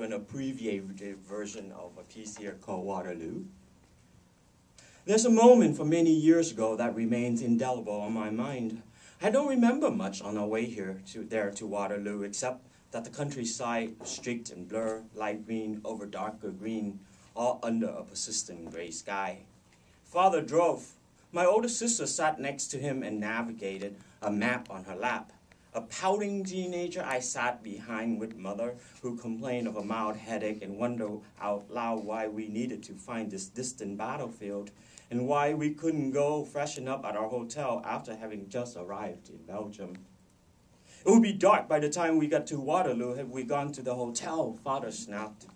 to an abbreviated version of a piece here called Waterloo. There's a moment from many years ago that remains indelible on my mind. I don't remember much on our way to Waterloo, except that the countryside was streaked and blurred, light green over darker green, all under a persistent gray sky. Father drove. My older sister sat next to him and navigated, a map on her lap. A pouting teenager, I sat behind with mother, who complained of a mild headache and wondered out loud why we needed to find this distant battlefield and why we couldn't go freshen up at our hotel after having just arrived in Belgium. It would be dark by the time we got to Waterloo had we gone to the hotel, Father snapped.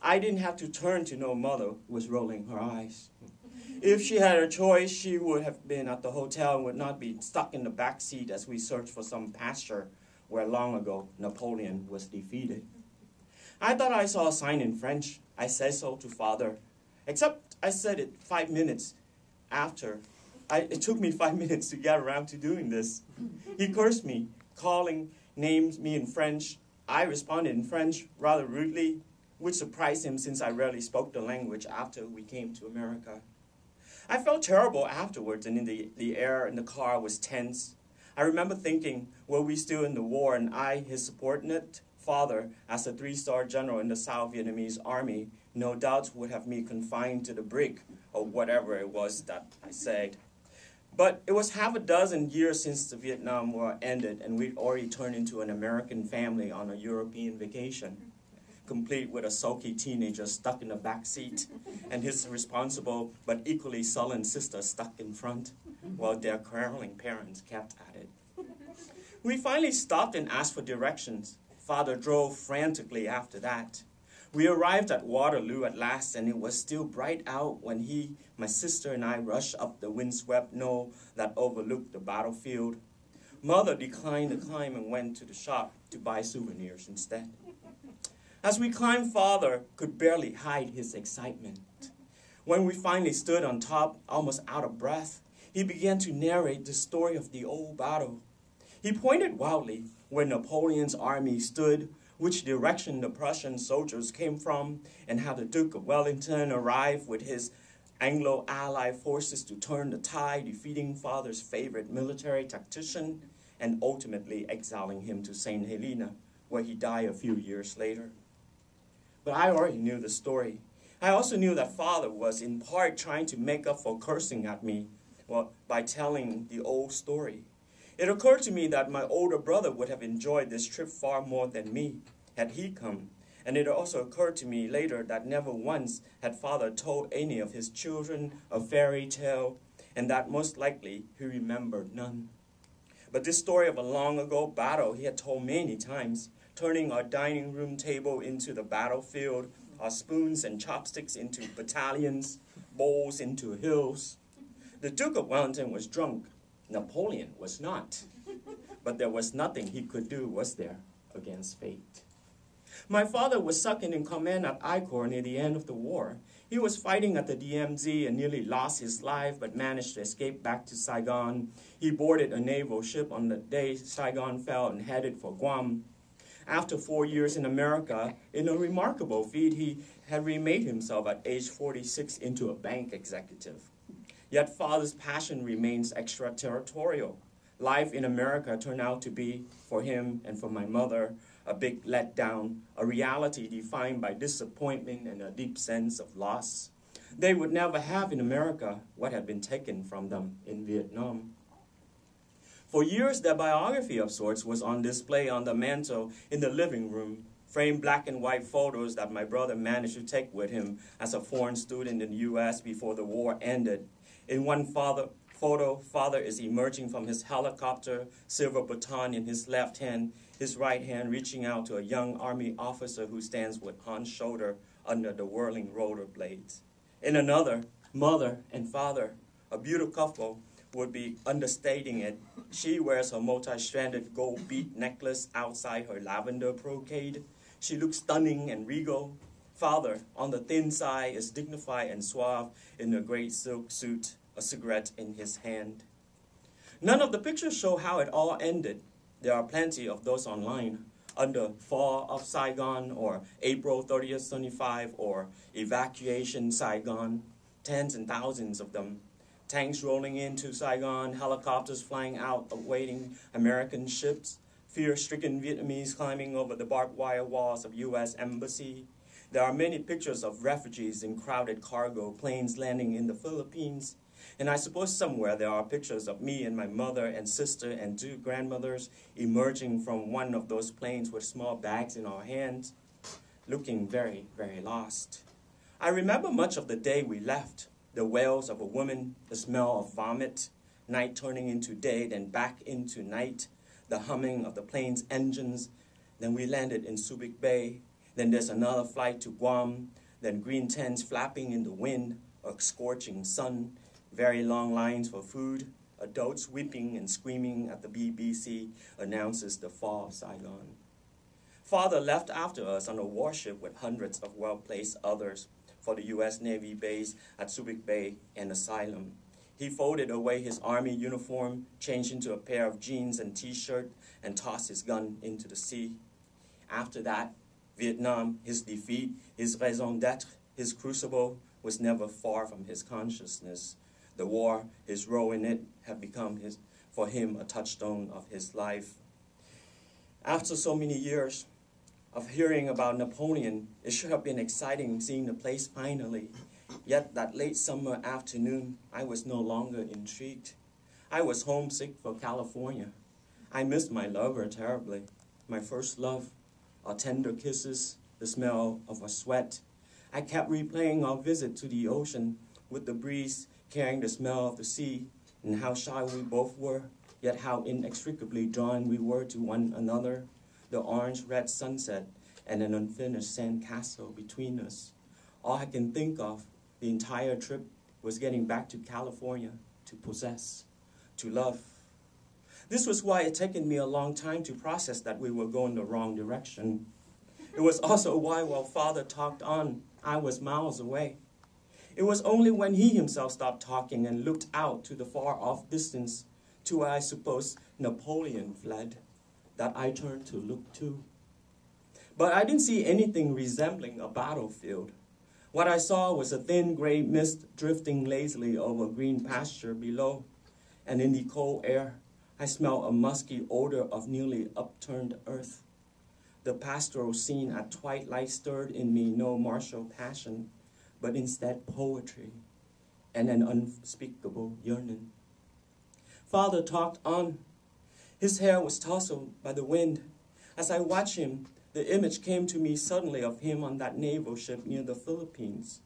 I didn't have to turn to know mother was rolling her eyes. If she had a choice, she would have been at the hotel and would not be stuck in the back seat as we searched for some pasture where long ago Napoleon was defeated. I thought I saw a sign in French. I said so to Father, except I said it 5 minutes after. It took me 5 minutes to get around to doing this. He cursed me, calling names me in French. I responded in French rather rudely, which surprised him since I rarely spoke the language after we came to America. I felt terrible afterwards, and the air in the car was tense. I remember thinking, were we still in the war and I, his subordinate, Father, as a 3-star general in the South Vietnamese army, no doubt would have me confined to the brig, or whatever it was that I said. But it was half a dozen years since the Vietnam War ended, and we'd already turned into an American family on a European vacation, complete with a sulky teenager stuck in the back seat and his responsible but equally sullen sister stuck in front, while their quarreling parents kept at it. We finally stopped and asked for directions. Father drove frantically after that. We arrived at Waterloo at last, and it was still bright out when he, my sister, and I rushed up the windswept knoll that overlooked the battlefield. Mother declined the climb and went to the shop to buy souvenirs instead. As we climbed, Father could barely hide his excitement. When we finally stood on top, almost out of breath, he began to narrate the story of the old battle. He pointed wildly where Napoleon's army stood, which direction the Prussian soldiers came from, and how the Duke of Wellington arrived with his Anglo-Allied forces to turn the tide, defeating Father's favorite military tactician, and ultimately exiling him to St. Helena, where he died a few years later. But I already knew the story. I also knew that Father was in part trying to make up for cursing at me by telling the old story. It occurred to me that my older brother would have enjoyed this trip far more than me had he come. And it also occurred to me later that never once had Father told any of his children a fairy tale, and that most likely he remembered none. But this story of a long ago battle he had told many times, turning our dining room table into the battlefield, our spoons and chopsticks into battalions, bowls into hills. The Duke of Wellington was drunk. Napoleon was not. But there was nothing he could do, was there, against fate. My father was second in command at I Corps near the end of the war. He was fighting at the DMZ and nearly lost his life, but managed to escape back to Saigon. He boarded a naval ship on the day Saigon fell and headed for Guam. After 4 years in America, in a remarkable feat, he had remade himself at age 46 into a bank executive. Yet Father's passion remains extraterritorial. Life in America turned out to be, for him and for my mother, a big letdown, a reality defined by disappointment and a deep sense of loss. They would never have in America what had been taken from them in Vietnam. For years, their biography of sorts was on display on the mantel in the living room, framed black and white photos that my brother managed to take with him as a foreign student in the U.S. before the war ended. In one photo, Father is emerging from his helicopter, silver baton in his left hand, his right hand reaching out to a young Army officer who stands with Han's shoulder under the whirling roller blades. In another, Mother and Father, a beautiful couple, would be understating it. She wears her multi-stranded gold bead necklace outside her lavender brocade. She looks stunning and regal. Father, on the thin side, is dignified and suave in a gray silk suit, a cigarette in his hand. None of the pictures show how it all ended. There are plenty of those online. under Fall of Saigon or April 30th, 75, or Evacuation Saigon, tens and thousands of them. Tanks rolling into Saigon, helicopters flying out, awaiting American ships, fear-stricken Vietnamese climbing over the barbed wire walls of U.S. Embassy. There are many pictures of refugees in crowded cargo planes landing in the Philippines. And I suppose somewhere there are pictures of me and my mother and sister and 2 grandmothers emerging from one of those planes with small bags in our hands, looking very, very lost. I remember much of the day we left, the wails of a woman, the smell of vomit, night turning into day, then back into night, the humming of the plane's engines. Then we landed in Subic Bay. Then there's another flight to Guam, then green tents flapping in the wind, a scorching sun, very long lines for food, adults weeping and screaming at the BBC announces the fall of Saigon. Father left after us on a warship with hundreds of well-placed others for the U.S. Navy base at Subic Bay and Asylum. He folded away his army uniform, changed into a pair of jeans and t-shirt, and tossed his gun into the sea. After that, Vietnam, his defeat, his raison d'être, his crucible, was never far from his consciousness. The war, his role in it, had become for him a touchstone of his life. After so many years of hearing about Napoleon, it should have been exciting seeing the place finally. Yet that late summer afternoon, I was no longer intrigued. I was homesick for California. I missed my lover terribly, my first love, our tender kisses, the smell of her sweat. I kept replaying our visit to the ocean with the breeze carrying the smell of the sea, and how shy we both were, yet how inextricably drawn we were to one another, the orange-red sunset and an unfinished sandcastle between us. All I can think of the entire trip was getting back to California to possess, to love. This was why it taken me a long time to process that we were going the wrong direction. It was also why while Father talked on, I was miles away. It was only when he himself stopped talking and looked out to the far-off distance, to where I suppose Napoleon fled, that I turned to look too. But I didn't see anything resembling a battlefield. What I saw was a thin gray mist drifting lazily over green pasture below, and in the cold air, I smelled a musky odor of newly upturned earth. The pastoral scene at twilight stirred in me no martial passion, but instead poetry and an unspeakable yearning. Father talked on. His hair was tousled by the wind. As I watched him, the image came to me suddenly of him on that naval ship near the Philippines.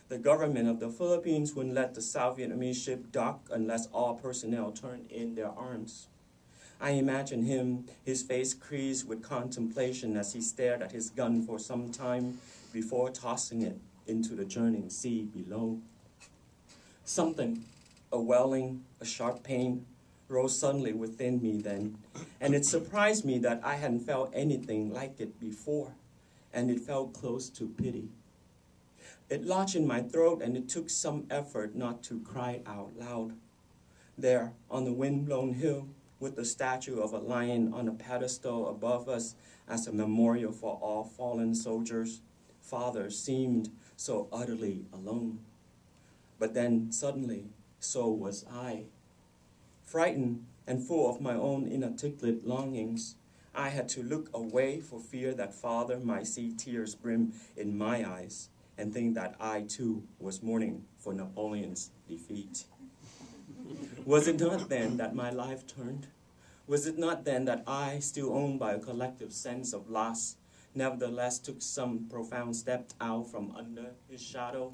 The government of the Philippines wouldn't let the South Vietnamese ship dock unless all personnel turned in their arms. I imagined him, his face creased with contemplation as he stared at his gun for some time before tossing it into the churning sea below. Something, a welling, a sharp pain, rose suddenly within me then, and it surprised me that I hadn't felt anything like it before, and it felt close to pity. It lodged in my throat, and it took some effort not to cry out loud. There, on the wind-blown hill, with the statue of a lion on a pedestal above us as a memorial for all fallen soldiers, Father seemed so utterly alone. But then, suddenly, so was I. Frightened and full of my own inarticulate longings, I had to look away for fear that Father might see tears brim in my eyes and think that I, too, was mourning for Napoleon's defeat. Was it not then that my life turned? Was it not then that I, still owned by a collective sense of loss, nevertheless took some profound step out from under his shadow?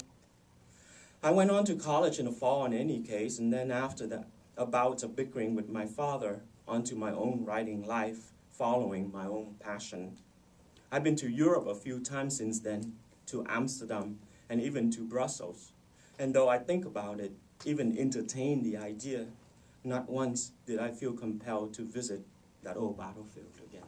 I went on to college in the fall in any case, and then after that, a bout of bickering with my father, onto my own writing life, following my own passion. I've been to Europe a few times since then, to Amsterdam, and even to Brussels. And though I think about it, even entertain the idea, not once did I feel compelled to visit that old battlefield again.